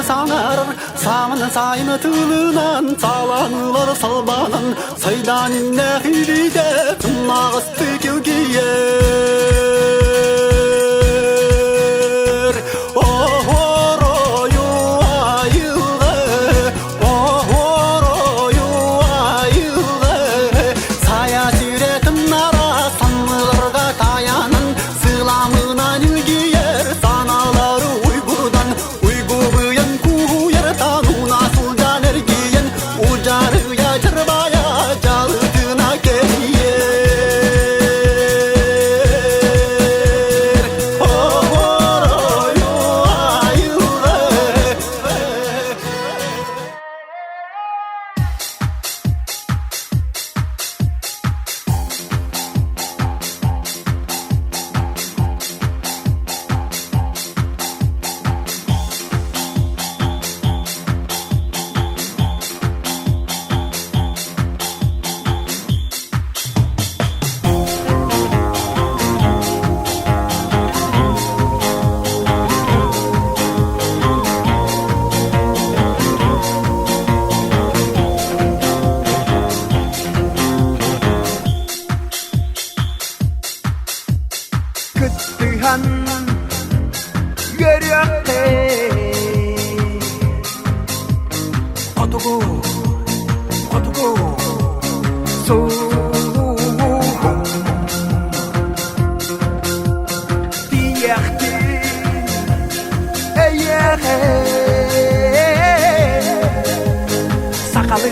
Sanarır samın sayını tığlınan Salanılar salbanan Saydanın nehiride Tımağıstı gilgiyer Oh horoyu ayılı Oh horoyu ayılı Saya süretin ara sanmılarga tayanın Sılamınan ilgiyer Sanaları Uygur'dan Ketihan geryakte Otogo Soğuk Diyekti Eyeke Sakalı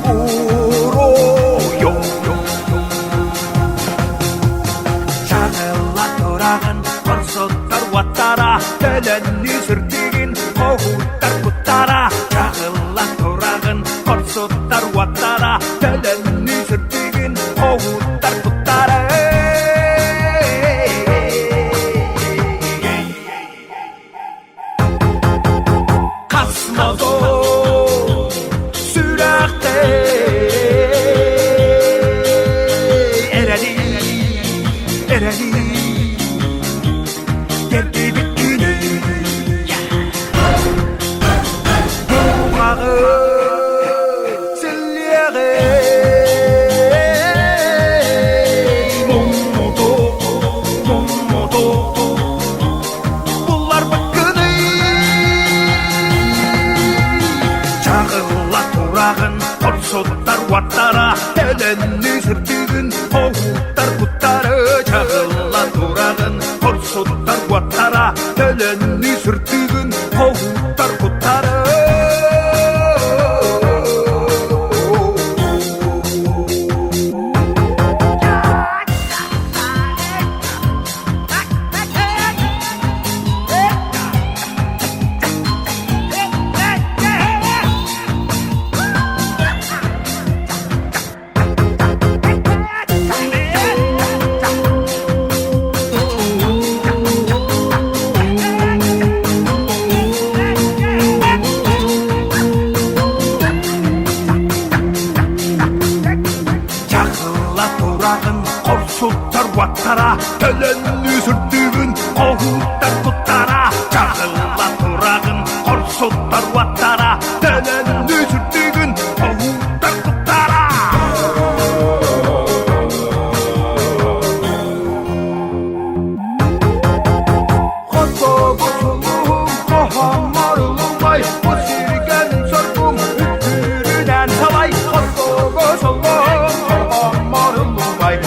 Uroyo Korsottar watara Telenni sürtigin Kohuttar kutara Çağılan torağın Korsottar watara Telenni sürtigin Kohuttar kutara Kasmazo Sürekte Ereli Korsottar watara Telenni sürtügün Kohuttar kuttarı Çağılan durağın Korsottar watara Telenni sürtügün Kohuttar kuttarı Korsottar watara Telenni sürtügün Kohuttar kutara Çağılan durağın Korsottar watara Telenni sürtügün Kohuttar kutara Koto kosulum Kohamarulum vay Bu sirgenin sorgum Üttürüden salay Koto kosulum Kohamarulum vay